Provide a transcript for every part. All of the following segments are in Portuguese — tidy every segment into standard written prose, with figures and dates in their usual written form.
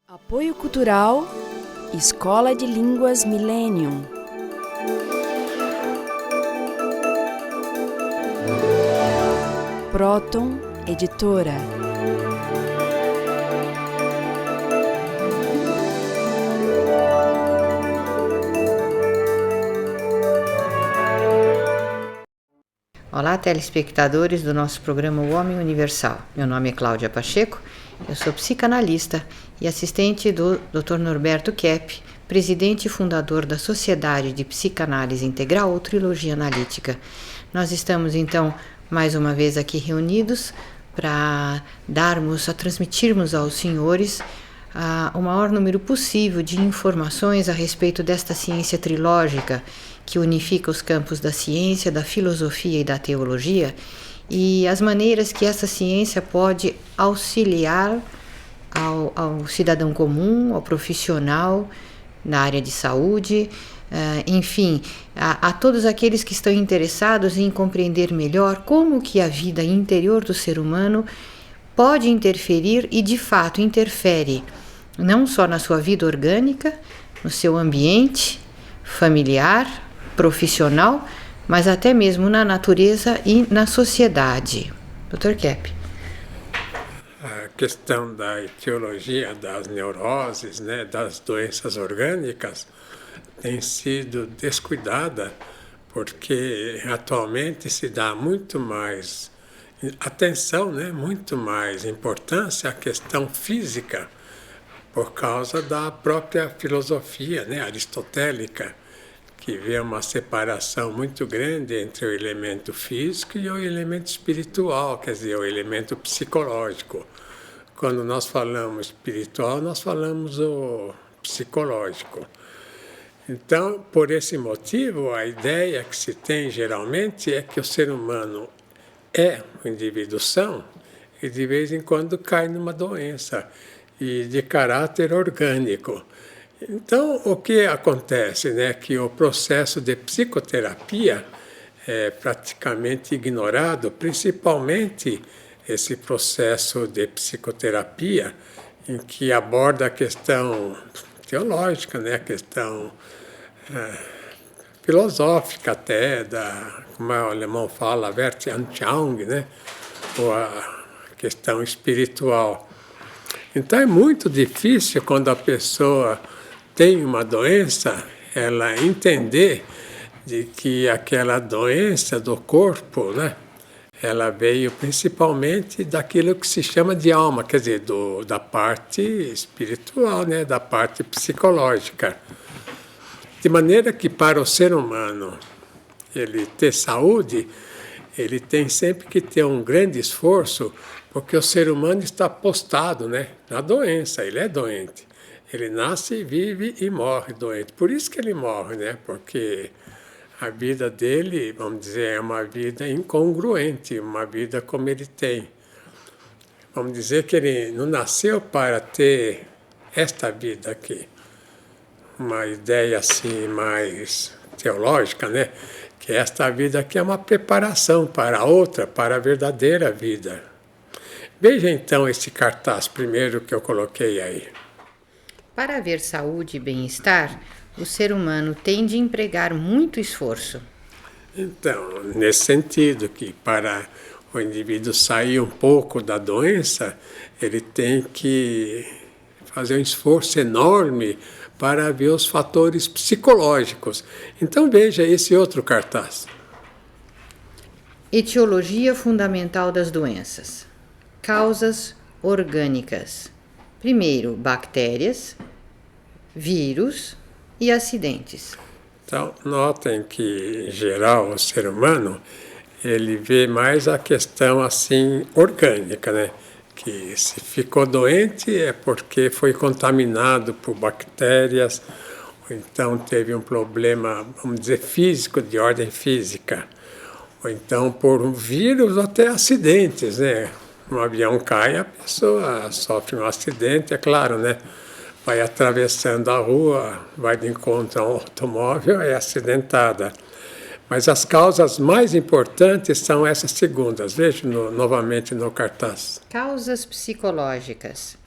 Apoio Cultural, Escola de Línguas Millennium. Proton Editora. Olá, telespectadores do nosso programa O Homem Universal. Meu nome é Cláudia Pacheco, eu sou psicanalista e assistente do Dr. Norberto Kepp, presidente e fundador da Sociedade de Psicanálise Integral ou Trilogia Analítica. Nós estamos, então, mais uma vez aqui reunidos para transmitirmos aos senhores o maior número possível de informações a respeito desta ciência trilógica que unifica os campos da ciência, da filosofia e da teologia, e as maneiras que essa ciência pode auxiliar ao cidadão comum, ao profissional na área de saúde, enfim, a todos aqueles que estão interessados em compreender melhor como que a vida interior do ser humano pode interferir e de fato interfere não só na sua vida orgânica, no seu ambiente familiar, profissional, mas até mesmo na natureza e na sociedade. Dr. Kepp. A questão da etiologia das neuroses, né, das doenças orgânicas, tem sido descuidada porque atualmente se dá muito mais atenção, né, muito mais importância à questão física por causa da própria filosofia, né, aristotélica, que vê uma separação muito grande entre o elemento físico e o elemento espiritual, quer dizer, o elemento psicológico. Quando nós falamos espiritual, nós falamos o psicológico. Então, por esse motivo, a ideia que se tem geralmente é que o ser humano é um indivíduo são e de vez em quando cai numa doença e de caráter orgânico. Então, o que acontece, né, que o processo de psicoterapia é praticamente ignorado, principalmente esse processo de psicoterapia em que aborda a questão teológica, né, a questão filosófica até, como o alemão fala, Weltanschauung, né, ou a questão espiritual. Então, é muito difícil quando a pessoa tem uma doença, ela entender de que aquela doença do corpo, né, ela veio principalmente daquilo que se chama de alma, quer dizer, da parte espiritual, né, da parte psicológica. De maneira que para o ser humano ele ter saúde, ele tem sempre que ter um grande esforço, porque o ser humano está postado, né, na doença, ele é doente. Ele nasce, vive e morre doente. Por isso que ele morre, né? Porque a vida dele, vamos dizer, é uma vida incongruente, uma vida como ele tem. Vamos dizer que ele não nasceu para ter esta vida aqui. Uma ideia assim mais teológica, né? Que esta vida aqui é uma preparação para a outra, para a verdadeira vida. Veja então esse cartaz primeiro que eu coloquei aí. Para haver saúde e bem-estar, o ser humano tem de empregar muito esforço. Então, nesse sentido, que para o indivíduo sair um pouco da doença, ele tem que fazer um esforço enorme para ver os fatores psicológicos. Então, veja esse outro cartaz. Etiologia fundamental das doenças. Causas orgânicas. Primeiro, bactérias, vírus e acidentes. Então, notem que, em geral, o ser humano, ele vê mais a questão assim orgânica, né? Que se ficou doente é porque foi contaminado por bactérias ou então teve um problema, vamos dizer, físico, de ordem física, ou então por um vírus ou até acidentes, né? Um avião cai, a pessoa sofre um acidente, é claro, né? Vai atravessando a rua, vai de encontro a um automóvel, é acidentada. Mas as causas mais importantes são essas segundas. Veja novamente no cartaz. Causas psicológicas: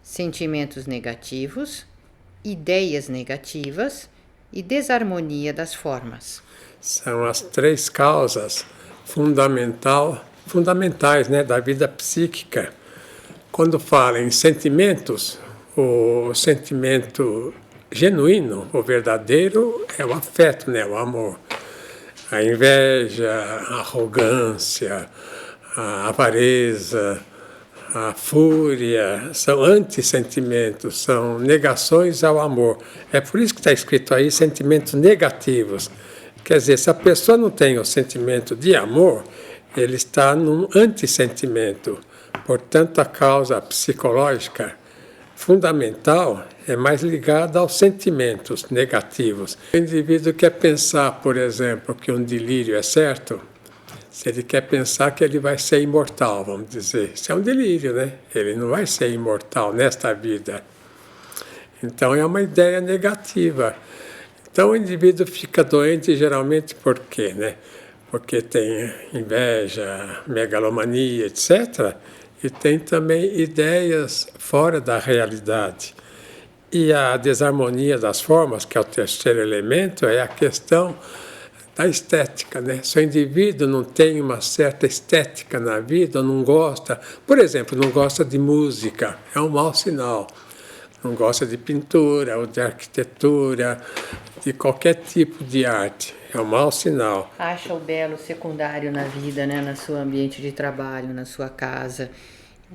sentimentos negativos, ideias negativas e desarmonia das formas. São as três causas fundamentais, né, da vida psíquica. Quando fala em sentimentos, o sentimento genuíno, o verdadeiro, é o afeto, né, o amor. A inveja, a arrogância, a avareza, a fúria, são antissentimentos, são negações ao amor. É por isso que está escrito aí sentimentos negativos. Quer dizer, se a pessoa não tem o sentimento de amor, ele está num antissentimento. Portanto, a causa psicológica fundamental é mais ligada aos sentimentos negativos. O indivíduo quer pensar, por exemplo, que um delírio é certo, se ele quer pensar que ele vai ser imortal, vamos dizer. Isso é um delírio, né? Ele não vai ser imortal nesta vida. Então, é uma ideia negativa. Então, o indivíduo fica doente geralmente por quê, né? Porque tem inveja, megalomania, etc., e tem também ideias fora da realidade. E a desarmonia das formas, que é o terceiro elemento, é a questão da estética, né? Se o indivíduo não tem uma certa estética na vida, não gosta, por exemplo, não gosta de música, é um mau sinal. Não gosta de pintura ou de arquitetura, de qualquer tipo de arte, é um mau sinal. Acha o belo secundário na vida, né? No seu ambiente de trabalho, na sua casa.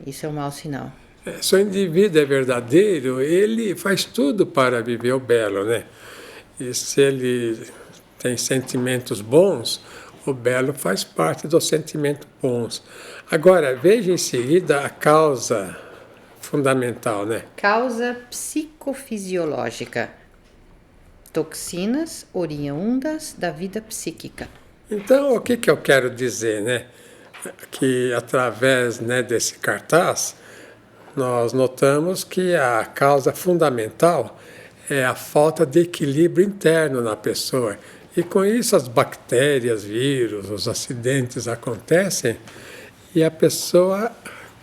Isso é um mau sinal. Se o indivíduo é verdadeiro, ele faz tudo para viver o belo, né? E se ele tem sentimentos bons, o belo faz parte dos sentimentos bons. Agora, veja em seguida a causa fundamental, né? Causa psicofisiológica: toxinas oriundas da vida psíquica. Então, o que eu quero dizer, né? Que através, né, desse cartaz, nós notamos que a causa fundamental é a falta de equilíbrio interno na pessoa. E com isso as bactérias, vírus, os acidentes acontecem e a pessoa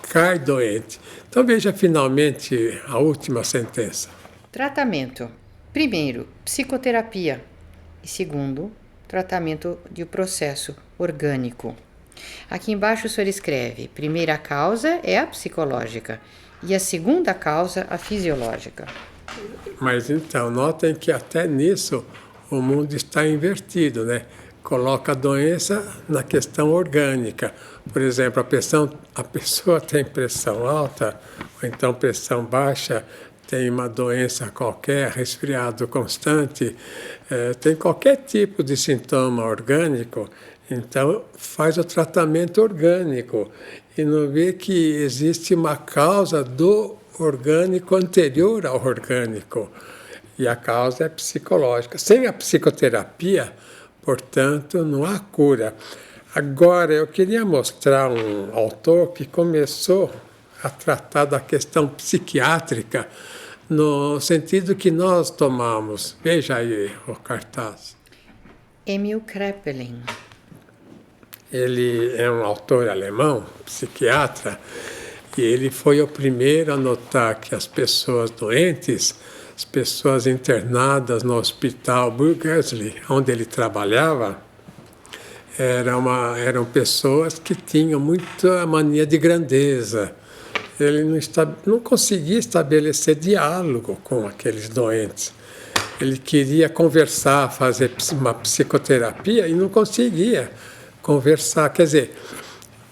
cai doente. Então veja finalmente a última sentença. Tratamento: primeiro, psicoterapia. E segundo, tratamento de processo orgânico. Aqui embaixo o senhor escreve: primeira causa é a psicológica e a segunda causa a fisiológica. Mas então, notem que até nisso o mundo está invertido, né? Coloca a doença na questão orgânica. Por exemplo, a pessoa tem pressão alta, ou então pressão baixa, tem uma doença qualquer, resfriado constante, tem qualquer tipo de sintoma orgânico, então faz o tratamento orgânico e não vê que existe uma causa do orgânico anterior ao orgânico. E a causa é psicológica. Sem a psicoterapia, portanto, não há cura. Agora, eu queria mostrar um autor que começou a tratar da questão psiquiátrica no sentido que nós tomamos. Veja aí o cartaz. Emil Kraepelin. Ele é um autor alemão, psiquiatra, e ele foi o primeiro a notar que as pessoas doentes, as pessoas internadas no hospital Burgersli, onde ele trabalhava, eram pessoas que tinham muita mania de grandeza. Ele não conseguia estabelecer diálogo com aqueles doentes. Ele queria conversar, fazer uma psicoterapia e não conseguia conversar. Quer dizer,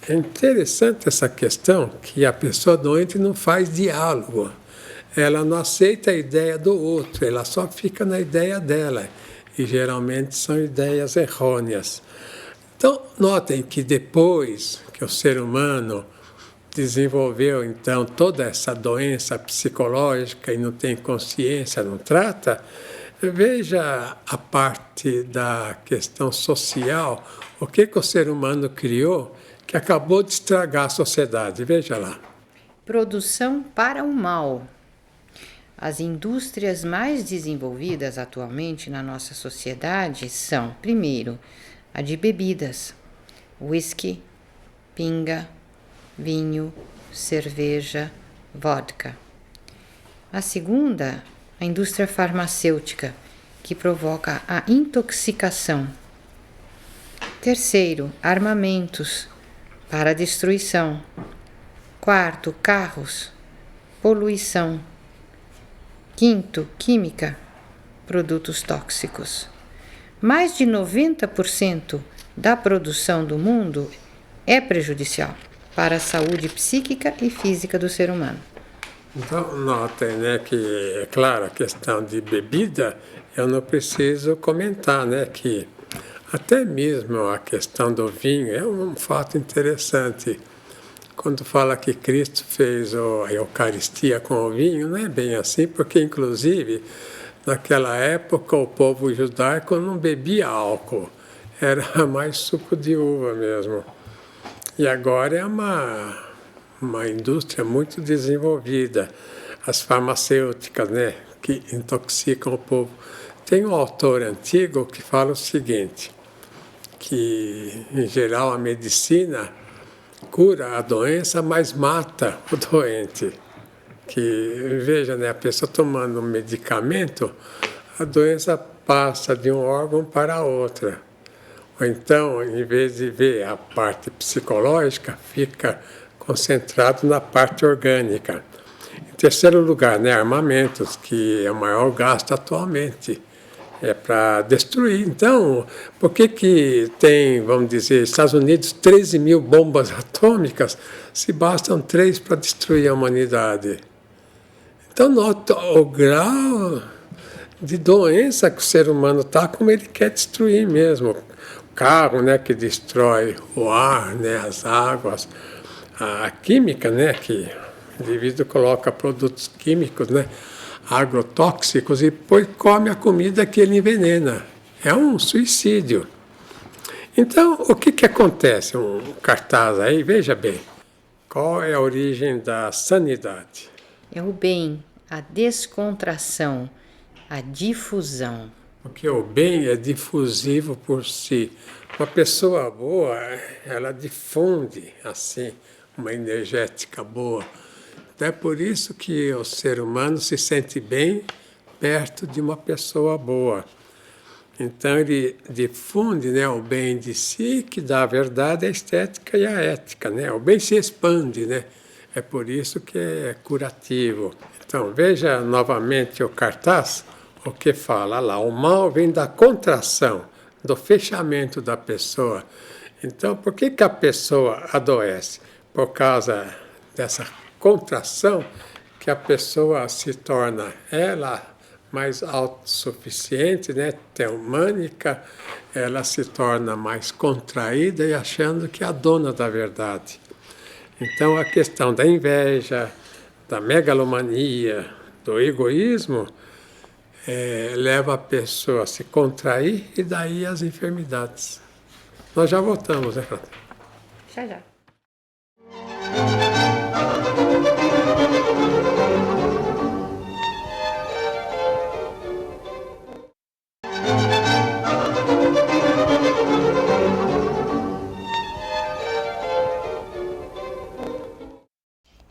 é interessante essa questão que a pessoa doente não faz diálogo. Ela não aceita a ideia do outro, ela só fica na ideia dela. E geralmente são ideias errôneas. Então, notem que depois que o ser humano desenvolveu, então, toda essa doença psicológica e não tem consciência, não trata, Veja a parte da questão social, o que o ser humano criou que acabou de estragar a sociedade. Veja lá. Produção para o mal. As indústrias mais desenvolvidas atualmente na nossa sociedade são, primeiro, a de bebidas, whisky, pinga, vinho, cerveja, vodka. A segunda, a indústria farmacêutica, que provoca a intoxicação. Terceiro, armamentos para a destruição. Quarto, carros, poluição. Quinto, química, produtos tóxicos. Mais de 90% da produção do mundo é prejudicial para a saúde psíquica e física do ser humano. Então, notem, né, que, é claro, a questão de bebida, eu não preciso comentar, né, que até mesmo a questão do vinho é um fato interessante. Quando fala que Cristo fez a Eucaristia com o vinho, não é bem assim, porque, inclusive, naquela época, o povo judaico não bebia álcool, era mais suco de uva mesmo. E agora é uma indústria muito desenvolvida. As farmacêuticas, né, que intoxicam o povo. Tem um autor antigo que fala o seguinte, que, em geral, a medicina cura a doença, mas mata o doente. Que, veja, né, a pessoa tomando um medicamento, a doença passa de um órgão para outra. Ou então, em vez de ver a parte psicológica, fica concentrado na parte orgânica. Em terceiro lugar, né, armamentos, que é o maior gasto atualmente. É para destruir. Então, por que tem, vamos dizer, Estados Unidos, 13 mil bombas atômicas, se bastam 3 para destruir a humanidade? Então, nota o grau de doença que o ser humano está, como ele quer destruir mesmo. O carro, né, que destrói o ar, né, as águas, a química, né, que o indivíduo coloca produtos químicos, né, agrotóxicos, e depois come a comida que ele envenena. É um suicídio. Então, o que acontece? Um cartaz aí, veja bem. Qual é a origem da sanidade? É o bem, a descontração, a difusão. Porque o bem é difusivo por si. Uma pessoa boa, ela difunde, assim, uma energética boa. É por isso que o ser humano se sente bem perto de uma pessoa boa. Então ele difunde, né, o bem de si, que dá a verdade, a estética e a ética, né? O bem se expande, né? É por isso que é curativo. Então veja novamente o cartaz, o que fala lá. O mal vem da contração, do fechamento da pessoa. Então por que a pessoa adoece? Por causa dessa contração, que a pessoa se torna ela mais autossuficiente, né, teomânica, ela se torna mais contraída e achando que é a dona da verdade. Então a questão da inveja, da megalomania, do egoísmo, leva a pessoa a se contrair e daí as enfermidades. Nós já voltamos, né, Frata? Já.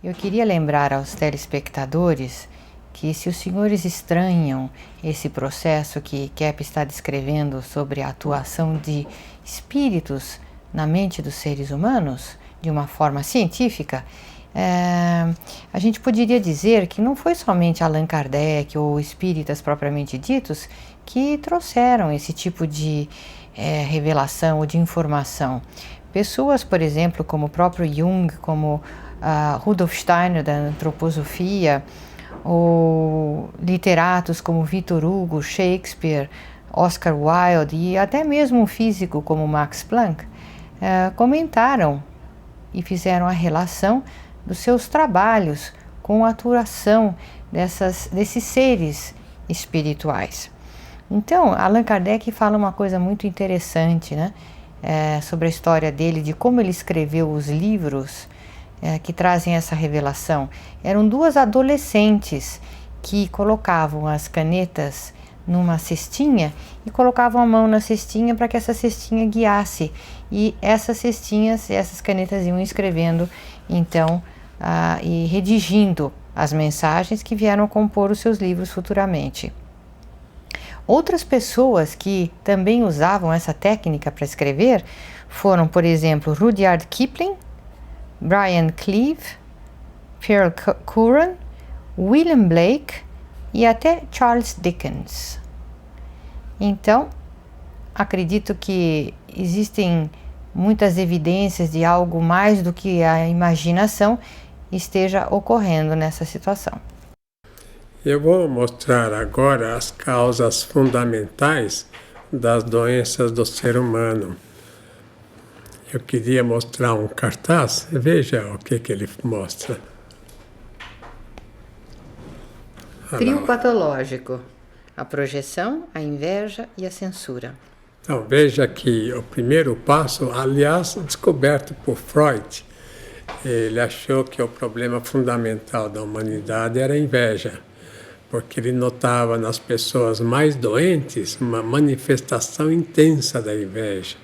Eu queria lembrar aos telespectadores que, se os senhores estranham esse processo que Kepp está descrevendo sobre a atuação de espíritos na mente dos seres humanos, de uma forma científica, a gente poderia dizer que não foi somente Allan Kardec ou espíritas propriamente ditos que trouxeram esse tipo de revelação ou de informação. Pessoas, por exemplo, como o próprio Jung, como Rudolf Steiner, da antroposofia, ou literatos como Victor Hugo, Shakespeare, Oscar Wilde e até mesmo um físico como Max Planck, comentaram e fizeram a relação dos seus trabalhos com a atuação desses seres espirituais. Então, Allan Kardec fala uma coisa muito interessante, né? Sobre a história dele, de como ele escreveu os livros que trazem essa revelação. Eram duas adolescentes que colocavam as canetas numa cestinha e colocavam a mão na cestinha para que essa cestinha guiasse. E essas cestinhas, essas canetas iam escrevendo, então, e redigindo as mensagens que vieram compor os seus livros futuramente. Outras pessoas que também usavam essa técnica para escrever foram, por exemplo, Rudyard Kipling, Brian Cleave, Pearl Curran, William Blake e até Charles Dickens. Então, acredito que existem muitas evidências de algo mais do que a imaginação esteja ocorrendo nessa situação. Eu vou mostrar agora as causas fundamentais das doenças do ser humano. Eu queria mostrar um cartaz, veja o que ele mostra. Trio patológico: a projeção, a inveja e a censura. Então, veja que o primeiro passo, aliás, descoberto por Freud, ele achou que o problema fundamental da humanidade era a inveja, porque ele notava nas pessoas mais doentes uma manifestação intensa da inveja.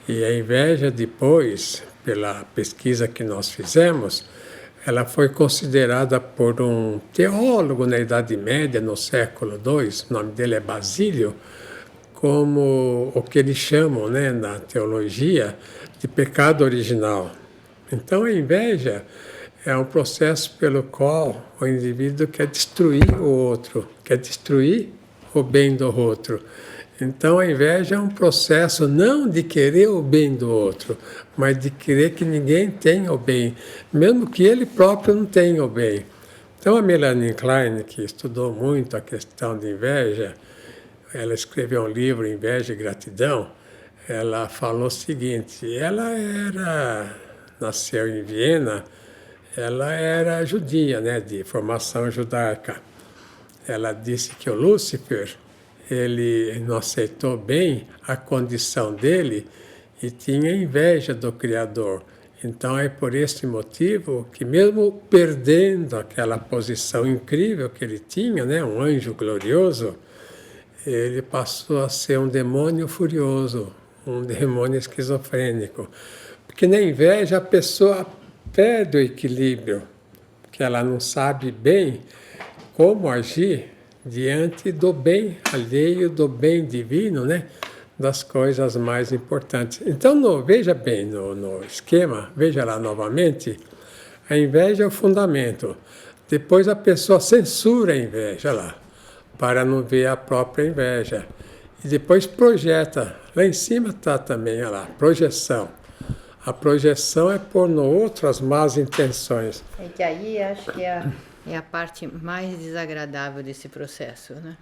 E a inveja, depois, pela pesquisa que nós fizemos, ela foi considerada por um teólogo na Idade Média, no século II, o nome dele é Basílio, como o que eles chamam, né, na teologia, de pecado original. Então a inveja é um processo pelo qual o indivíduo quer destruir o outro, quer destruir o bem do outro. Então a inveja é um processo não de querer o bem do outro, mas de querer que ninguém tenha o bem, mesmo que ele próprio não tenha o bem. Então a Melanie Klein, que estudou muito a questão de inveja, ela escreveu um livro, Inveja e Gratidão, ela falou o seguinte: nasceu em Viena, ela era judia, né, de formação judaica. Ela disse que o Lúcifer, ele não aceitou bem a condição dele e tinha inveja do Criador. Então é por esse motivo que, mesmo perdendo aquela posição incrível que ele tinha, né, um anjo glorioso, ele passou a ser um demônio furioso, um demônio esquizofrênico. Porque na inveja a pessoa perde o equilíbrio, porque ela não sabe bem como agir diante do bem alheio, do bem divino, né? Das coisas mais importantes. Então, veja bem no esquema, veja lá novamente, a inveja é o fundamento. Depois a pessoa censura a inveja lá, para não ver a própria inveja. E depois projeta. Lá em cima está também, olha lá, projeção. A projeção é pôr no outro as más intenções. É que aí acho que é a parte mais desagradável desse processo, né?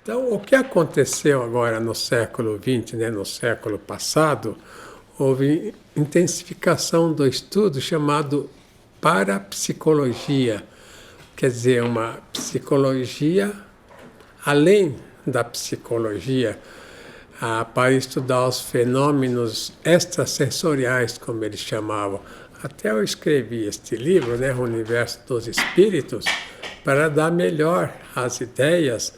Então, o que aconteceu agora no século XX, né, no século passado, houve intensificação do estudo chamado parapsicologia, quer dizer, uma psicologia além da psicologia, para estudar os fenômenos extrasensoriais, como eles chamavam. Até eu escrevi este livro, né, O Universo dos Espíritos, para dar melhor as ideias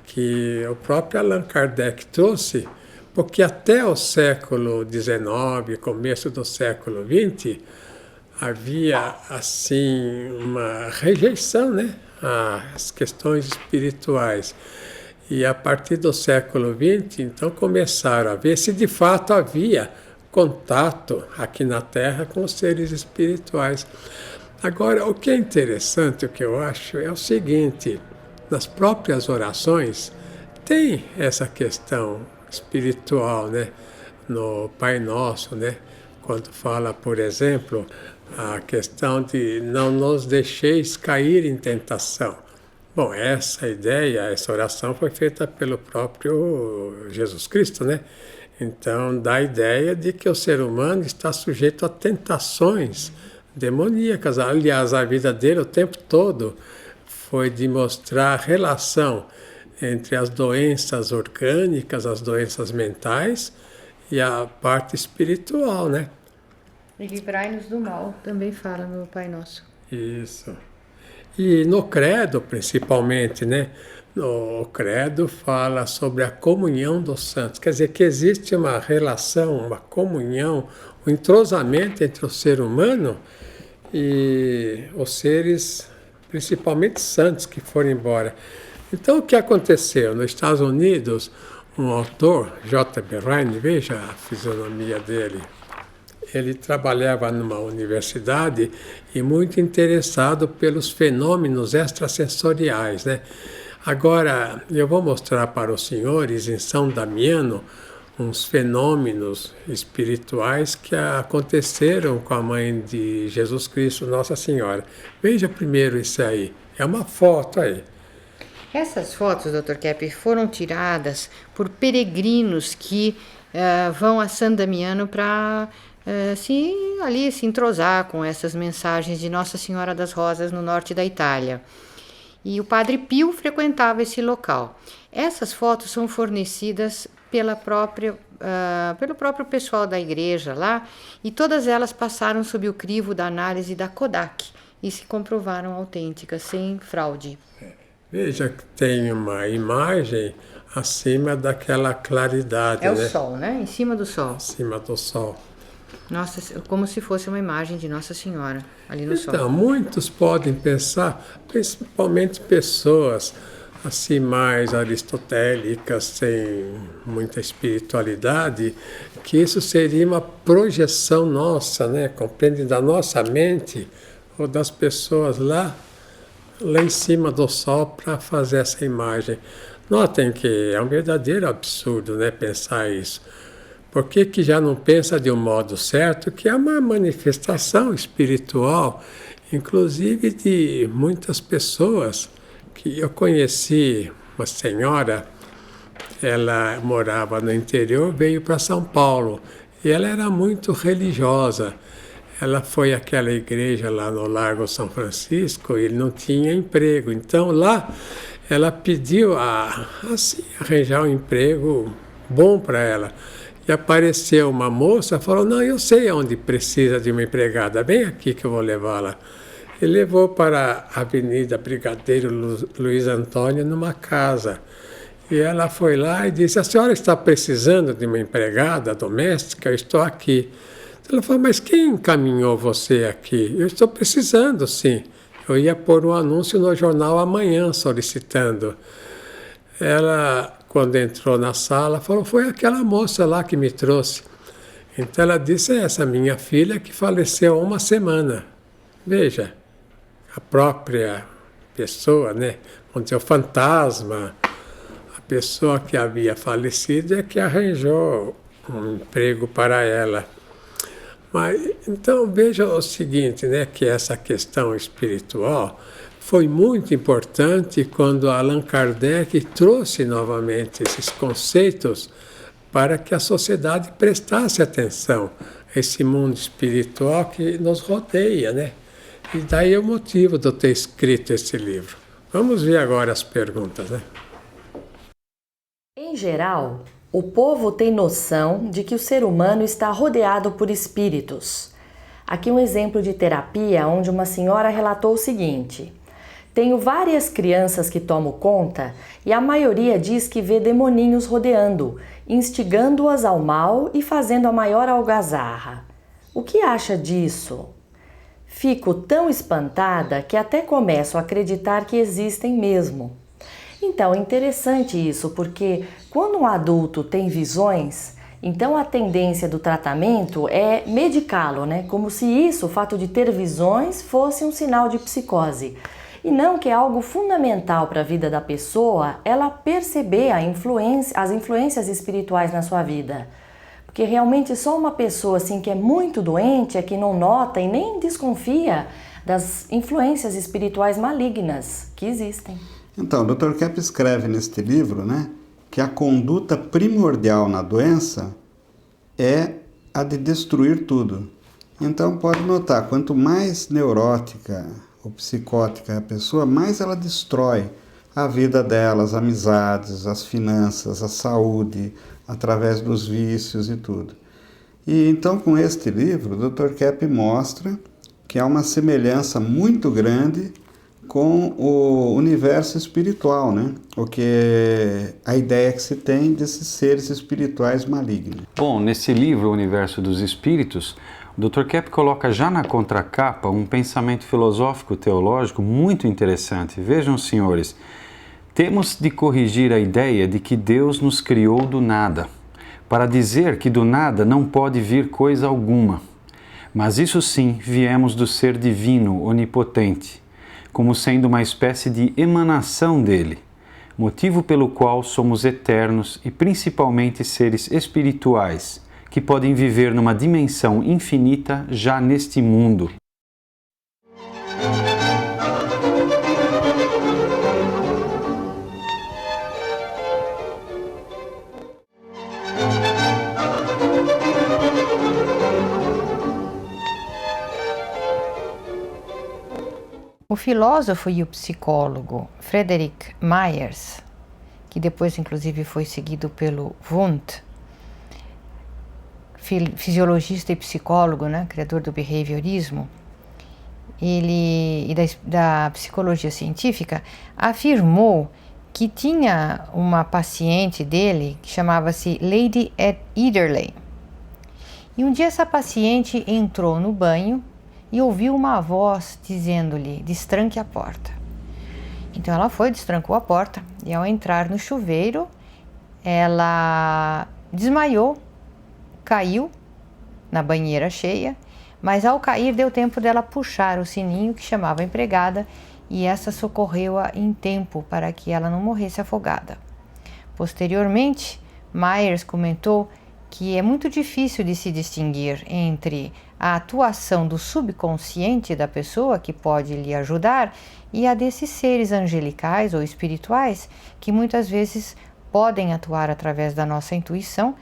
que o próprio Allan Kardec trouxe, porque até o século XIX, começo do século XX, havia assim uma rejeição, né, às questões espirituais. E a partir do século XX, então, começaram a ver se de fato havia contato aqui na Terra com os seres espirituais. Agora, o que é interessante, o que eu acho, é o seguinte: nas próprias orações tem essa questão espiritual, né? No Pai Nosso, né? Quando fala, por exemplo, a questão de não nos deixeis cair em tentação. Bom, essa ideia, essa oração foi feita pelo próprio Jesus Cristo, né? Então, dá a ideia de que o ser humano está sujeito a tentações demoníacas. Aliás, a vida dele o tempo todo foi de mostrar a relação entre as doenças orgânicas, as doenças mentais e a parte espiritual, né? E livrai-nos do mal, também fala no Pai Nosso. Isso. E no credo, principalmente, né? O credo fala sobre a comunhão dos santos. Quer dizer, que existe uma relação, uma comunhão, um entrosamento entre o ser humano e os seres, principalmente santos, que foram embora. Então, o que aconteceu? Nos Estados Unidos, um autor, J.B. Rhine, veja a fisionomia dele, ele trabalhava numa universidade e muito interessado pelos fenômenos extrasensoriais, né? Agora, eu vou mostrar para os senhores, em São Damiano, uns fenômenos espirituais que aconteceram com a mãe de Jesus Cristo, Nossa Senhora. Veja primeiro isso aí. É uma foto aí. Essas fotos, Dr. Kepp, foram tiradas por peregrinos que vão a San Damiano para se entrosar com essas mensagens de Nossa Senhora das Rosas no norte da Itália. E o Padre Pio frequentava esse local. Essas fotos são fornecidas pelo próprio pessoal da igreja lá, e todas elas passaram sob o crivo da análise da Kodak e se comprovaram autênticas, sem fraude. Veja que tem uma imagem acima daquela claridade, né? O sol, né? Em cima do sol. Em cima do sol. Nossa, como se fosse uma imagem de Nossa Senhora ali no sol. Então, muitos podem pensar, principalmente pessoas assim mais aristotélicas, sem muita espiritualidade, que isso seria uma projeção nossa, né? Compreende, da nossa mente ou das pessoas lá em cima do sol para fazer essa imagem. Notem que é um verdadeiro absurdo, né, pensar isso. Por que já não pensa de um modo certo que é uma manifestação espiritual, inclusive de muitas pessoas que eu conheci, uma senhora, ela morava no interior, veio para São Paulo e ela era muito religiosa. Ela foi àquela igreja lá no Largo São Francisco e não tinha emprego. Então lá ela pediu arranjar um emprego bom para ela. E apareceu uma moça, falou, não, eu sei onde precisa de uma empregada, vem aqui que eu vou levá-la. E levou para a Avenida Brigadeiro Luiz Antônio, numa casa. E ela foi lá e disse, a senhora está precisando de uma empregada doméstica? Eu estou aqui. Ela falou, mas quem encaminhou você aqui? Eu estou precisando, sim. Eu ia pôr um anúncio no jornal amanhã solicitando. Ela, quando entrou na sala, falou, foi aquela moça lá que me trouxe. Então ela disse, essa minha filha que faleceu há uma semana. Veja, a própria pessoa, né? Vamos dizer, o fantasma, a pessoa que havia falecido é que arranjou um emprego para ela. Mas, então veja o seguinte, né, que essa questão espiritual foi muito importante quando Allan Kardec trouxe novamente esses conceitos para que a sociedade prestasse atenção a esse mundo espiritual que nos rodeia, né? E daí é o motivo de eu ter escrito esse livro. Vamos ver agora as perguntas, né? Em geral, o povo tem noção de que o ser humano está rodeado por espíritos. Aqui um exemplo de terapia onde uma senhora relatou o seguinte: tenho várias crianças que tomo conta e a maioria diz que vê demoninhos rodeando, instigando-as ao mal e fazendo a maior algazarra. O que acha disso? Fico tão espantada que até começo a acreditar que existem mesmo. Então é interessante isso, porque quando um adulto tem visões, então a tendência do tratamento é medicá-lo, né? Como se isso, o fato de ter visões, fosse um sinal de psicose. E não que é algo fundamental para a vida da pessoa ela perceber as influências espirituais na sua vida. Porque realmente só uma pessoa assim que é muito doente é que não nota e nem desconfia das influências espirituais malignas que existem. Então, o Dr. Kepp escreve neste livro, né, que a conduta primordial na doença é a de destruir tudo. Então, pode notar, quanto mais neurótica ou psicótica é a pessoa, mais ela destrói a vida delas, amizades, as finanças, a saúde, através dos vícios e tudo. E então, com este livro, o Dr. Kepp mostra que há uma semelhança muito grande com o universo espiritual, né? O que a ideia que se tem desses seres espirituais malignos. Bom, nesse livro, O Universo dos Espíritos, o Dr. Kepp coloca já na contracapa um pensamento filosófico teológico muito interessante. Vejam, senhores, temos de corrigir a ideia de que Deus nos criou do nada, para dizer que do nada não pode vir coisa alguma. Mas isso sim, viemos do ser divino, onipotente, como sendo uma espécie de emanação dele, motivo pelo qual somos eternos e principalmente seres espirituais, que podem viver numa dimensão infinita já neste mundo. O filósofo e o psicólogo Frederick Myers, que depois inclusive foi seguido pelo Wundt, fisiologista e psicólogo, né, criador do behaviorismo, e da psicologia científica, afirmou que tinha uma paciente dele que chamava-se Lady Ederley. E um dia essa paciente entrou no banho e ouviu uma voz dizendo-lhe: destranque a porta. Então ela foi, destrancou a porta, e ao entrar no chuveiro, ela desmaiou, caiu na banheira cheia, mas ao cair deu tempo dela puxar o sininho que chamava a empregada, e essa socorreu-a em tempo para que ela não morresse afogada. Posteriormente, Myers comentou que é muito difícil de se distinguir entre a atuação do subconsciente da pessoa, que pode lhe ajudar, e a desses seres angelicais ou espirituais, que muitas vezes podem atuar através da nossa intuição,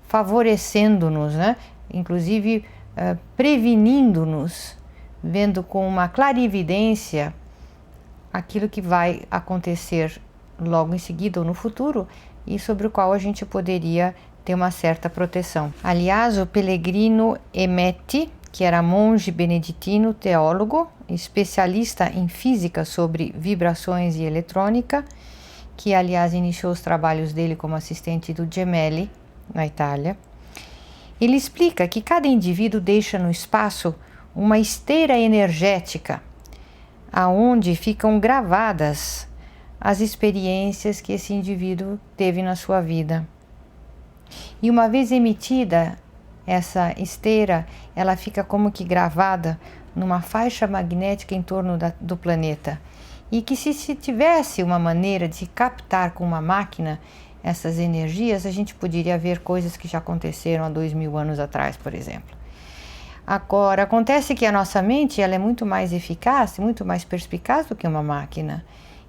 favorecendo-nos, né? Inclusive prevenindo-nos, vendo com uma clarividência aquilo que vai acontecer logo em seguida ou no futuro, e sobre o qual a gente poderia ter uma certa proteção. Aliás, o Pellegrino Emetti, que era monge beneditino, teólogo, especialista em física sobre vibrações e eletrônica, que aliás iniciou os trabalhos dele como assistente do Gemelli, na Itália, ele explica que cada indivíduo deixa no espaço uma esteira energética, aonde ficam gravadas as experiências que esse indivíduo teve na sua vida. E uma vez emitida essa esteira, ela fica como que gravada numa faixa magnética em torno do planeta. E que se tivesse uma maneira de captar com uma máquina essas energias, a gente poderia ver coisas que já aconteceram há 2000 anos atrás, por exemplo. Agora, acontece que a nossa mente ela é muito mais eficaz, muito mais perspicaz do que uma máquina.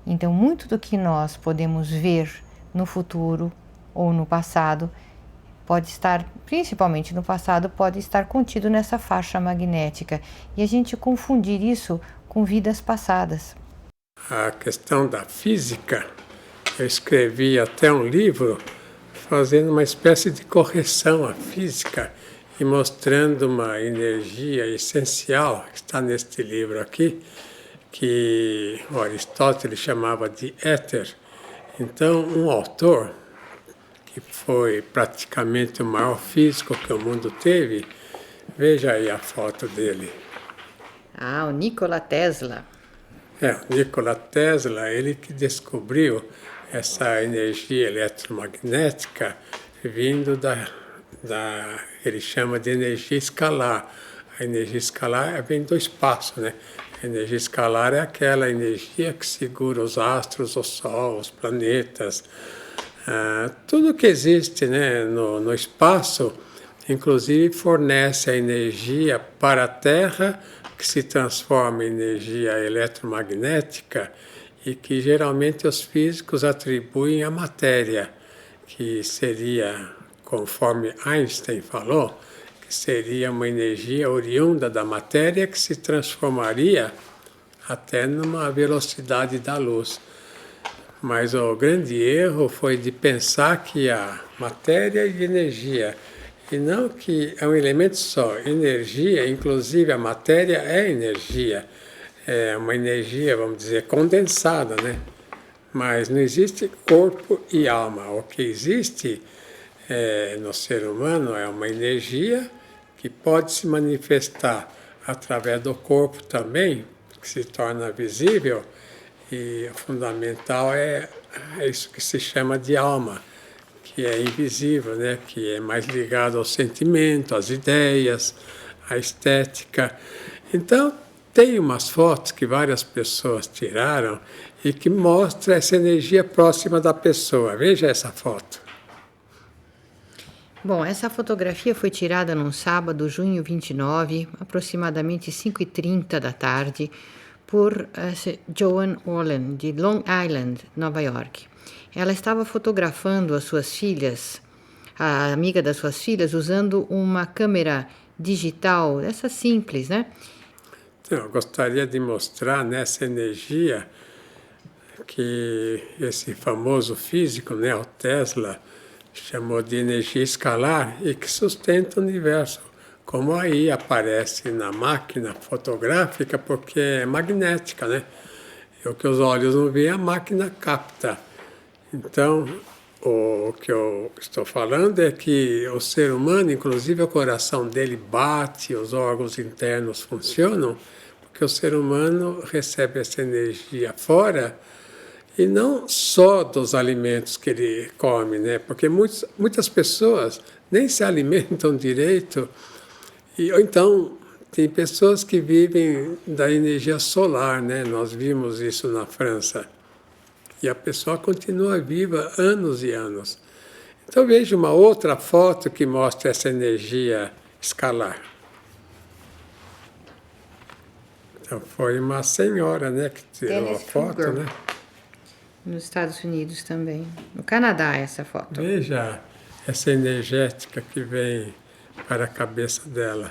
Então, muito do que nós podemos ver no futuro ou no passado pode estar, principalmente no passado, pode estar contido nessa faixa magnética. E a gente confundir isso com vidas passadas. A questão da física, eu escrevi até um livro fazendo uma espécie de correção à física e mostrando uma energia essencial que está neste livro aqui, que Aristóteles chamava de éter. Então, um autor que foi praticamente o maior físico que o mundo teve, veja aí a foto dele. Ah, o Nikola Tesla. O Nikola Tesla, ele que descobriu essa energia eletromagnética vindo ele chama de energia escalar. A energia escalar vem do espaço, né? A energia escalar é aquela energia que segura os astros, o Sol, os planetas, tudo que existe, né, no espaço, inclusive fornece a energia para a Terra, que se transforma em energia eletromagnética e que geralmente os físicos atribuem à matéria, que seria, conforme Einstein falou, que seria uma energia oriunda da matéria que se transformaria até numa velocidade da luz. Mas o grande erro foi de pensar que a matéria e energia, e não que é um elemento só. Energia, inclusive a matéria é energia. É uma energia, vamos dizer, condensada, né? Mas não existe corpo e alma. O que existe no ser humano é uma energia que pode se manifestar através do corpo também, que se torna visível, e o fundamental é isso que se chama de alma, que é invisível, né? Que é mais ligado ao sentimento, às ideias, à estética. Então, tem umas fotos que várias pessoas tiraram e que mostra essa energia próxima da pessoa. Veja essa foto. Bom, essa fotografia foi tirada num sábado, junho 29, aproximadamente 5h30 da tarde, por Joan Allen, de Long Island, Nova York. Ela estava fotografando as suas filhas, a amiga das suas filhas, usando uma câmera digital, essa simples, né? Então, eu gostaria de mostrar nessa energia que esse famoso físico, né, o Tesla, chamou de energia escalar e que sustenta o universo, como aí aparece na máquina fotográfica, porque é magnética, né? O que os olhos não veem, a máquina capta. Então, o que eu estou falando é que o ser humano, inclusive o coração dele bate, os órgãos internos funcionam, porque o ser humano recebe essa energia fora, e não só dos alimentos que ele come, né? Porque muitas pessoas nem se alimentam direito, ou então tem pessoas que vivem da energia solar, né? Nós vimos isso na França. E a pessoa continua viva anos e anos. Então veja uma outra foto que mostra essa energia escalar. Então foi uma senhora, né, que tirou a foto, né? Nos Estados Unidos também. No Canadá, essa foto. Veja essa energética que vem para a cabeça dela.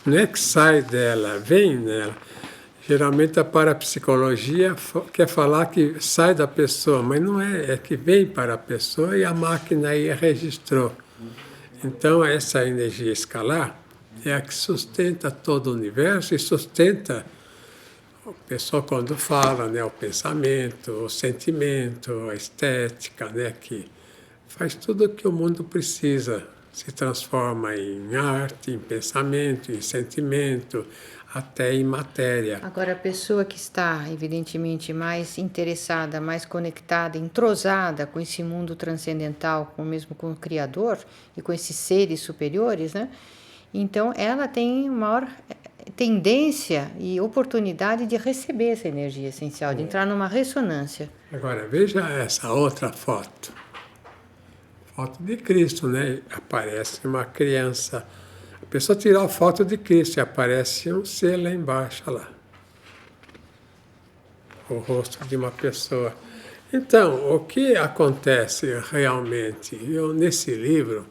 Não é que sai dela, vem nela. Geralmente a parapsicologia quer falar que sai da pessoa, mas não é, é que vem para a pessoa e a máquina aí registrou. Então essa energia escalar é a que sustenta todo o universo e sustenta a pessoa quando fala, né, o pensamento, o sentimento, a estética, né, que faz tudo o que o mundo precisa, se transforma em arte, em pensamento, em sentimento, até em matéria. Agora, a pessoa que está, evidentemente, mais interessada, mais conectada, entrosada com esse mundo transcendental, mesmo com o Criador e com esses seres superiores, né? Então, ela tem maior tendência e oportunidade de receber essa energia essencial, de entrar numa ressonância. Agora, veja essa outra foto. Foto de Cristo, né? Aparece uma criança. A pessoa tira a foto de Cristo e aparece um ser lá embaixo, olha lá. O rosto de uma pessoa. Então, o que acontece realmente? Nesse livro,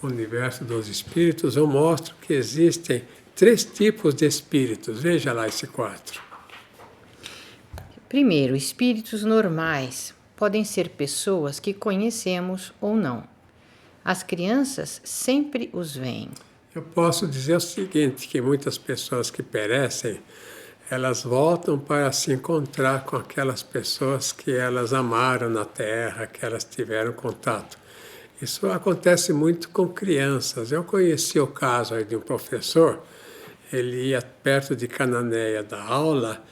O Universo dos Espíritos, eu mostro que existem 3 tipos de espíritos. Veja lá esse quadro. Primeiro, espíritos normais podem ser pessoas que conhecemos ou não. As crianças sempre os veem. Eu posso dizer o seguinte, que muitas pessoas que perecem, elas voltam para se encontrar com aquelas pessoas que elas amaram na Terra, que elas tiveram contato. Isso acontece muito com crianças. Eu conheci o caso aí de um professor, ele ia perto de Cananéia dar aula,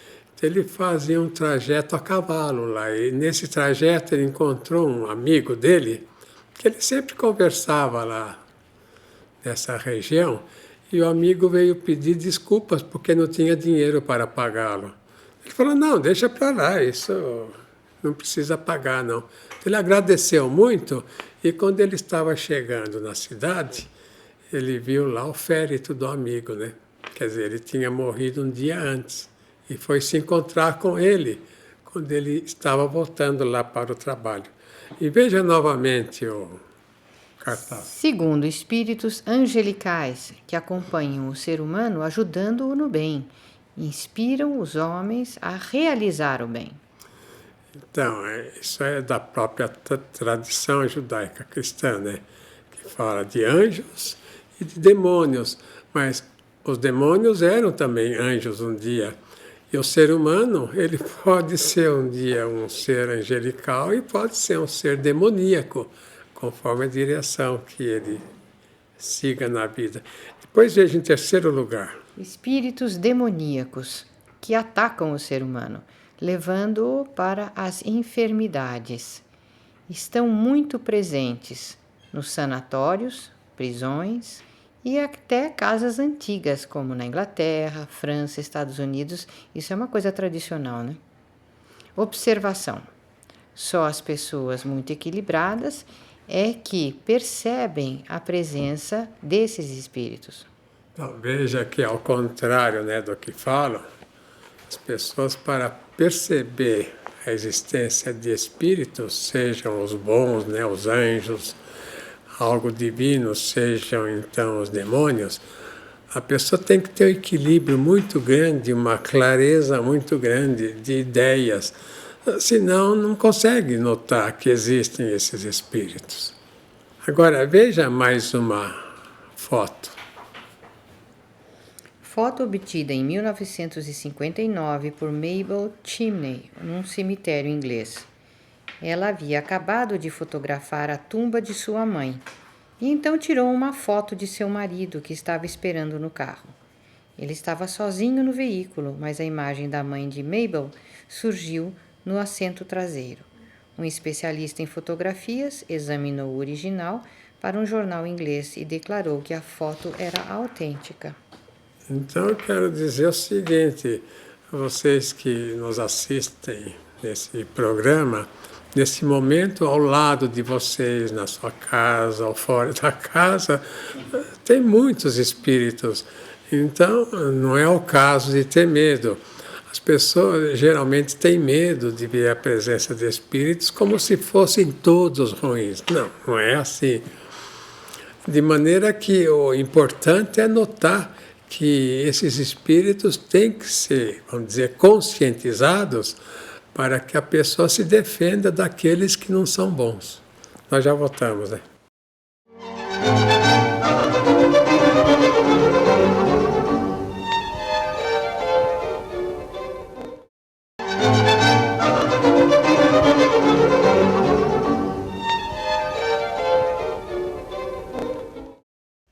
ele fazia um trajeto a cavalo lá, e nesse trajeto ele encontrou um amigo dele, que ele sempre conversava lá nessa região, e o amigo veio pedir desculpas porque não tinha dinheiro para pagá-lo. Ele falou, não, deixa para lá, isso não precisa pagar, não. Ele agradeceu muito, e quando ele estava chegando na cidade, ele viu lá o féretro do amigo, né? Quer dizer, ele tinha morrido um dia antes, e foi se encontrar com ele quando ele estava voltando lá para o trabalho. E veja novamente o cartaz. Segundo, espíritos angelicais que acompanham o ser humano ajudando-o no bem inspiram os homens a realizar o bem. Então, isso é da própria tradição judaica cristã, né? Que fala de anjos e de demônios, mas os demônios eram também anjos um dia. E o ser humano, ele pode ser um dia um ser angelical e pode ser um ser demoníaco, conforme a direção que ele siga na vida. Depois veja em terceiro lugar. Espíritos demoníacos que atacam o ser humano, levando-o para as enfermidades. Estão muito presentes nos sanatórios, prisões e até casas antigas, como na Inglaterra, França, Estados Unidos. Isso é uma coisa tradicional, né? Observação. Só as pessoas muito equilibradas é que percebem a presença desses espíritos. Então, veja que, ao contrário, né, do que falam, as pessoas, para perceber a existência de espíritos, sejam os bons, né, os anjos, algo divino, sejam então os demônios, a pessoa tem que ter um equilíbrio muito grande, uma clareza muito grande de ideias, senão não consegue notar que existem esses espíritos. Agora, veja mais uma foto. Foto obtida em 1959 por Mabel Chimney, num cemitério inglês. Ela havia acabado de fotografar a tumba de sua mãe e então tirou uma foto de seu marido que estava esperando no carro. Ele estava sozinho no veículo, mas a imagem da mãe de Mabel surgiu no assento traseiro. Um especialista em fotografias examinou o original para um jornal inglês e declarou que a foto era autêntica. Então, eu quero dizer o seguinte, vocês que nos assistem nesse programa, nesse momento, ao lado de vocês, na sua casa ou fora da casa, tem muitos espíritos. Então, não é o caso de ter medo. As pessoas geralmente têm medo de ver a presença de espíritos como se fossem todos ruins. Não, não é assim. De maneira que o importante é notar que esses espíritos têm que ser, vamos dizer, conscientizados para que a pessoa se defenda daqueles que não são bons. Nós já voltamos, né?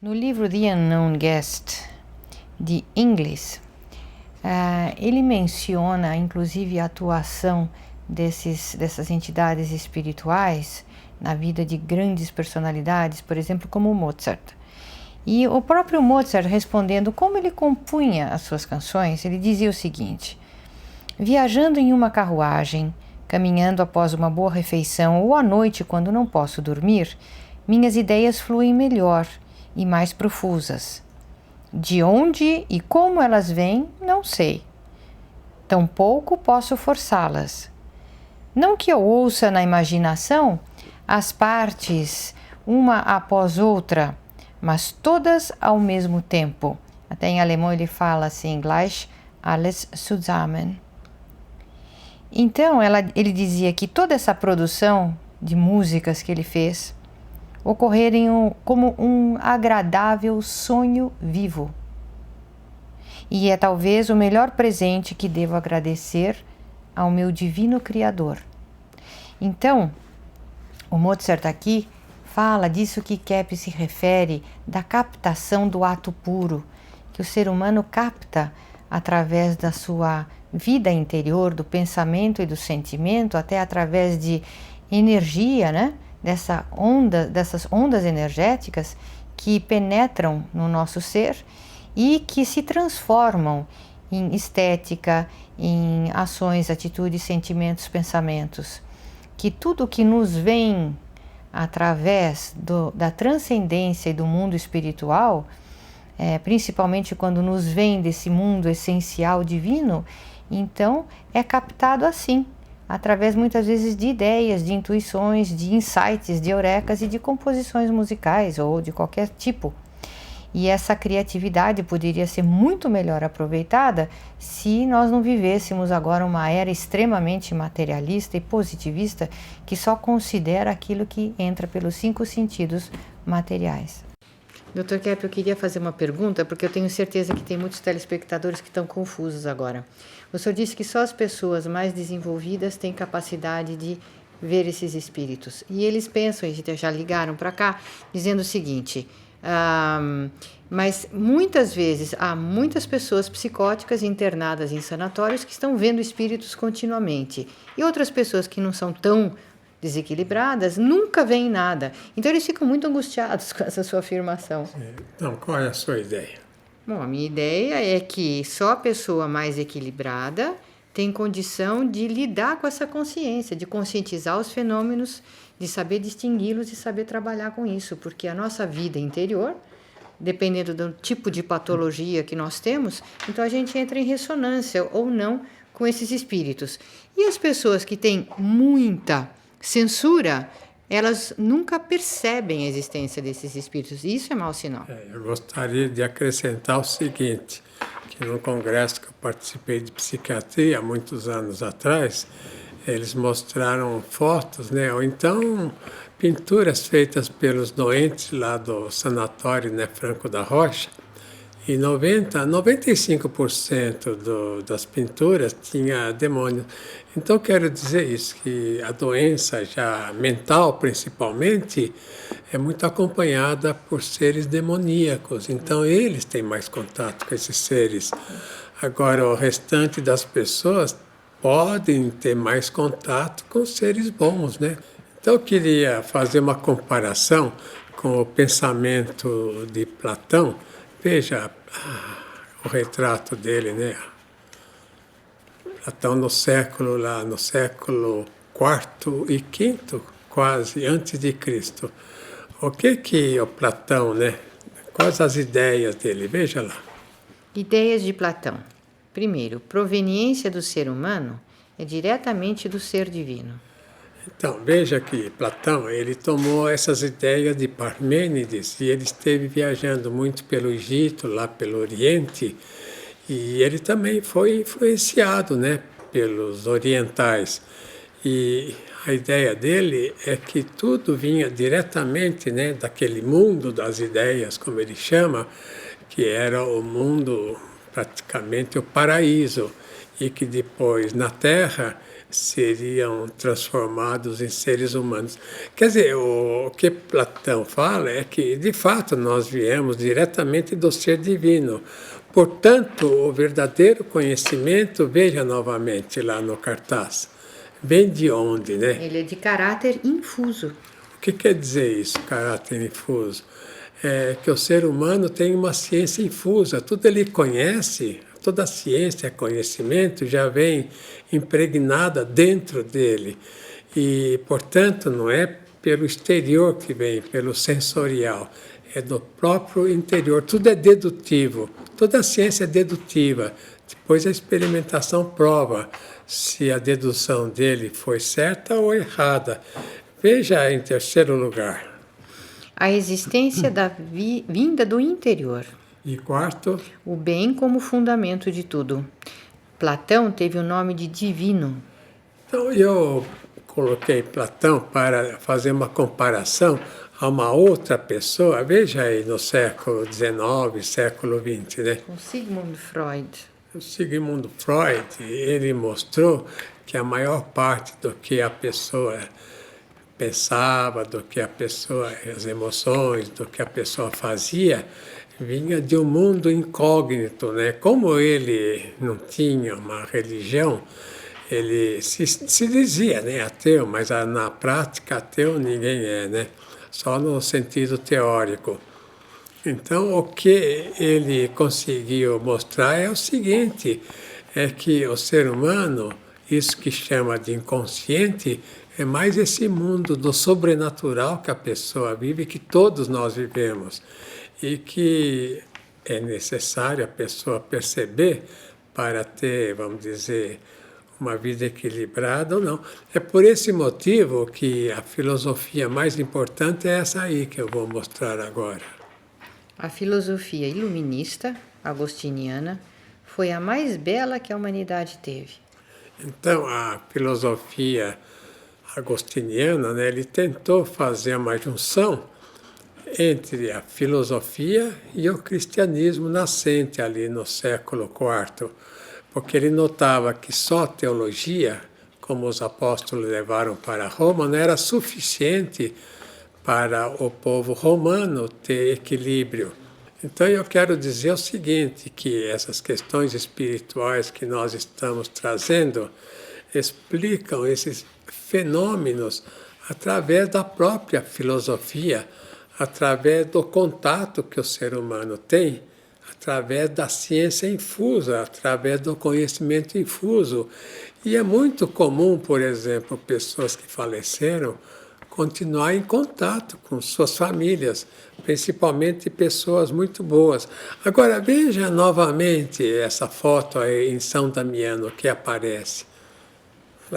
No livro The Unknown Guest, de Inglis, ele menciona inclusive a atuação dessas entidades espirituais na vida de grandes personalidades, por exemplo, como Mozart. E o próprio Mozart, respondendo como ele compunha as suas canções, ele dizia o seguinte: viajando em uma carruagem, caminhando após uma boa refeição ou à noite quando não posso dormir, minhas ideias fluem melhor e mais profusas. De onde e como elas vêm, não sei. Tampouco posso forçá-las. Não que eu ouça na imaginação as partes, uma após outra, mas todas ao mesmo tempo. Até em alemão ele fala assim, gleich alles zusammen. Então ele dizia que toda essa produção de músicas que ele fez ocorrerem como um agradável sonho vivo. E é talvez o melhor presente que devo agradecer ao meu divino Criador. Então, o Mozart aqui fala disso que Kepp se refere, da captação do ato puro, que o ser humano capta através da sua vida interior, do pensamento e do sentimento, até através de energia, né? Dessas ondas energéticas que penetram no nosso ser e que se transformam em estética, em ações, atitudes, sentimentos, pensamentos. Que tudo que nos vem através da transcendência e do mundo espiritual, principalmente quando nos vem desse mundo essencial divino, então é captado assim, através muitas vezes de ideias, de intuições, de insights, de eurecas e de composições musicais ou de qualquer tipo. E essa criatividade poderia ser muito melhor aproveitada se nós não vivêssemos agora uma era extremamente materialista e positivista que só considera aquilo que entra pelos 5 sentidos materiais. Dr. Kepp, eu queria fazer uma pergunta, porque eu tenho certeza que tem muitos telespectadores que estão confusos agora. O senhor disse que só as pessoas mais desenvolvidas têm capacidade de ver esses espíritos. E eles pensam, e já ligaram para cá, dizendo o seguinte: mas muitas vezes há muitas pessoas psicóticas internadas em sanatórios que estão vendo espíritos continuamente. E outras pessoas que não são tão desequilibradas nunca veem nada. Então eles ficam muito angustiados com essa sua afirmação. Então, qual é a sua ideia? Bom, a minha ideia é que só a pessoa mais equilibrada tem condição de lidar com essa consciência, de conscientizar os fenômenos, de saber distingui-los e saber trabalhar com isso, porque a nossa vida interior, dependendo do tipo de patologia que nós temos, então a gente entra em ressonância ou não com esses espíritos. E as pessoas que têm muita censura, elas nunca percebem a existência desses espíritos. E isso é mau sinal. Eu gostaria de acrescentar o seguinte, que no congresso que eu participei de psiquiatria há muitos anos atrás, eles mostraram fotos, né, ou então pinturas feitas pelos doentes lá do sanatório, né, Franco da Rocha, e 95% das pinturas tinha demônio. Então, quero dizer isso, que a doença já mental, principalmente, é muito acompanhada por seres demoníacos. Então, eles têm mais contato com esses seres. Agora, o restante das pessoas podem ter mais contato com seres bons, né? Então, eu queria fazer uma comparação com o pensamento de Platão. Veja o retrato dele, né? Platão no século IV e V, quase, antes de Cristo. O que o Platão, né? Quais as ideias dele? Veja lá. Ideias de Platão. Primeiro, proveniência do ser humano é diretamente do ser divino. Então, veja que Platão, ele tomou essas ideias de Parmênides e ele esteve viajando muito pelo Egito, lá pelo Oriente, e ele também foi influenciado, né, pelos orientais. E a ideia dele é que tudo vinha diretamente, né, daquele mundo das ideias, como ele chama, que era o mundo, praticamente o paraíso, e que depois, na Terra, seriam transformados em seres humanos. Quer dizer, o que Platão fala é que, de fato, nós viemos diretamente do ser divino. Portanto, o verdadeiro conhecimento, veja novamente lá no cartaz, vem de onde, né? Ele é de caráter infuso. O que quer dizer isso, caráter infuso? É que o ser humano tem uma ciência infusa, tudo ele conhece. Toda a ciência, conhecimento já vem impregnada dentro dele e, portanto, não é pelo exterior que vem, pelo sensorial, é do próprio interior. Tudo é dedutivo, toda a ciência é dedutiva. Depois a experimentação prova se a dedução dele foi certa ou errada. Veja, em terceiro lugar, a existência da vinda do interior. E quarto, o bem como fundamento de tudo. Platão teve o nome de divino. Então, eu coloquei Platão para fazer uma comparação a uma outra pessoa, veja aí, no século XIX, século XX, né? Com Sigmund Freud. O Sigmund Freud, ele mostrou que a maior parte do que a pessoa pensava, do que a pessoa, as emoções, do que a pessoa fazia, vinha de um mundo incógnito, né? Como ele não tinha uma religião, ele se dizia, né, ateu, mas na prática ateu ninguém é, né? Só no sentido teórico. Então, o que ele conseguiu mostrar é o seguinte, é que o ser humano, isso que chama de inconsciente, é mais esse mundo do sobrenatural que a pessoa vive, que todos nós vivemos. E que é necessário a pessoa perceber para ter, vamos dizer, uma vida equilibrada ou não. É por esse motivo que a filosofia mais importante é essa aí que eu vou mostrar agora. A filosofia iluminista, agostiniana, foi a mais bela que a humanidade teve. Então, a filosofia agostiniana, né, ele tentou fazer uma junção entre a filosofia e o cristianismo nascente ali no século IV, porque ele notava que só a teologia, como os apóstolos levaram para Roma, não era suficiente para o povo romano ter equilíbrio. Então eu quero dizer o seguinte, que essas questões espirituais que nós estamos trazendo explicam esses fenômenos através da própria filosofia, através do contato que o ser humano tem, através da ciência infusa, através do conhecimento infuso. E é muito comum, por exemplo, pessoas que faleceram continuar em contato com suas famílias, principalmente pessoas muito boas. Agora, veja novamente essa foto aí em São Damiano que aparece.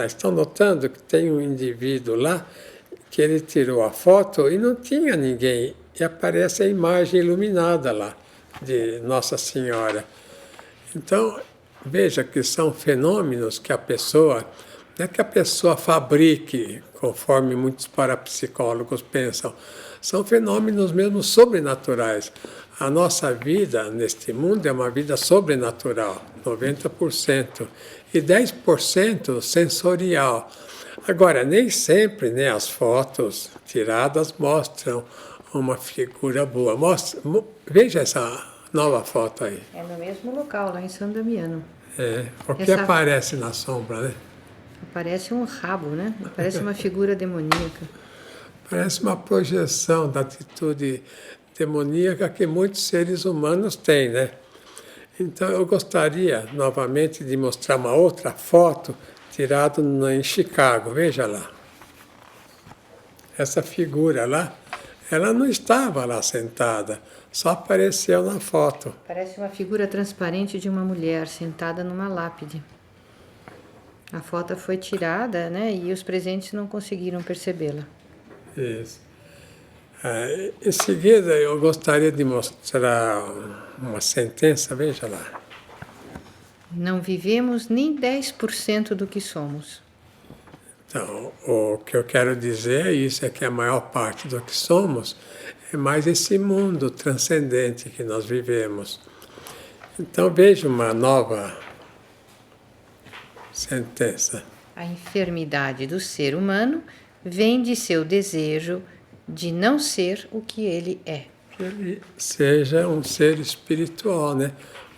Estão notando que tem um indivíduo lá que ele tirou a foto e não tinha ninguém. E aparece a imagem iluminada lá de Nossa Senhora. Então, veja que são fenômenos que a pessoa, não é que a pessoa fabrique, conforme muitos parapsicólogos pensam, são fenômenos mesmo sobrenaturais. A nossa vida neste mundo é uma vida sobrenatural, 90%, e 10% sensorial. Agora, nem sempre, né, as fotos tiradas mostram uma figura boa. Veja essa nova foto aí. É no mesmo local, lá em São Damiano. É, o que aparece na sombra, né? Parece um rabo, né? Parece uma figura demoníaca. Parece uma projeção da atitude demoníaca que muitos seres humanos têm, né? Então eu gostaria novamente de mostrar uma outra foto tirada em Chicago. Veja lá. Essa figura lá, ela não estava lá sentada, só apareceu na foto. Parece uma figura transparente de uma mulher sentada numa lápide. A foto foi tirada, né, e os presentes não conseguiram percebê-la. Isso. Em seguida, eu gostaria de mostrar uma sentença, veja lá. Não vivemos nem 10% do que somos. Então, o que eu quero dizer é isso, é que a maior parte do que somos é mais esse mundo transcendente que nós vivemos. Então, veja uma nova sentença. A enfermidade do ser humano vem de seu desejo de não ser o que ele é. Que ele seja um ser espiritual, né?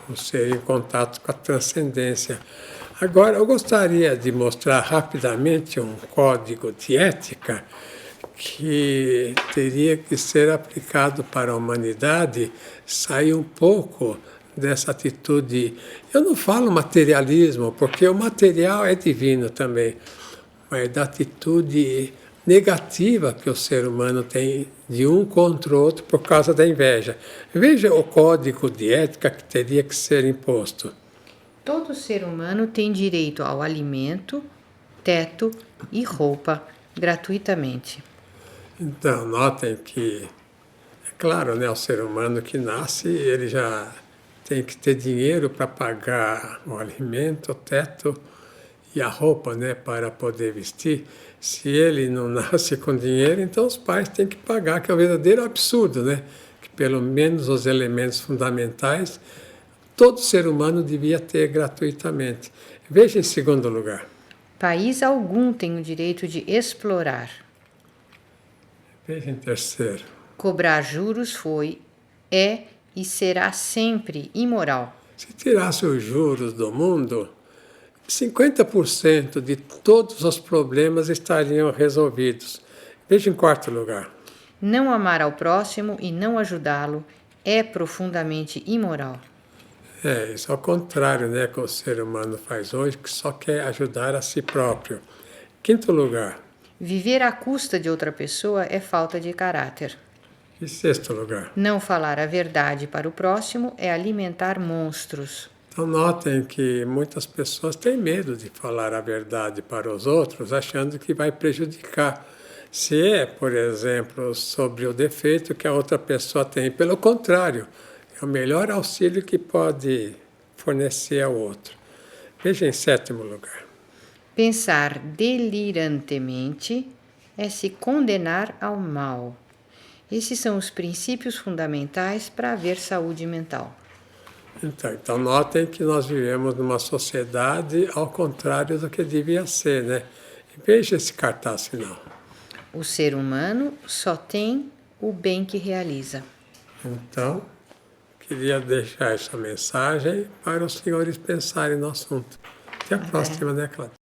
Um ser em contato com a transcendência. Agora, eu gostaria de mostrar rapidamente um código de ética que teria que ser aplicado para a humanidade, sair um pouco dessa atitude. Eu não falo materialismo, porque o material é divino também, mas da atitude negativa que o ser humano tem de um contra o outro por causa da inveja. Veja o código de ética que teria que ser imposto. Todo ser humano tem direito ao alimento, teto e roupa gratuitamente. Então, notem que, é claro, né, o ser humano que nasce, ele já tem que ter dinheiro para pagar o alimento, o teto e a roupa, né, para poder vestir. Se ele não nasce com dinheiro, então os pais têm que pagar, que é um verdadeiro absurdo, né? Que pelo menos os elementos fundamentais todo ser humano devia ter gratuitamente. Veja em segundo lugar. País algum tem o direito de explorar. Veja em terceiro. Cobrar juros foi, é e será sempre imoral. Se tirasse os juros do mundo, 50% de todos os problemas estariam resolvidos. Veja em quarto lugar. Não amar ao próximo e não ajudá-lo é profundamente imoral. Isso é o contrário, né, que o ser humano faz hoje, que só quer ajudar a si próprio. Quinto lugar. Viver à custa de outra pessoa é falta de caráter. E sexto lugar. Não falar a verdade para o próximo é alimentar monstros. Então notem que muitas pessoas têm medo de falar a verdade para os outros, achando que vai prejudicar. Se é, por exemplo, sobre o defeito que a outra pessoa tem. Pelo contrário, é o melhor auxílio que pode fornecer ao outro. Veja em sétimo lugar. Pensar delirantemente é se condenar ao mal. Esses são os princípios fundamentais para haver saúde mental. Então notem que nós vivemos numa sociedade ao contrário do que devia ser, né? E veja esse cartaz final. O ser humano só tem o bem que realiza. Então, queria deixar essa mensagem para os senhores pensarem no assunto. Até a próxima, né, Cláudia?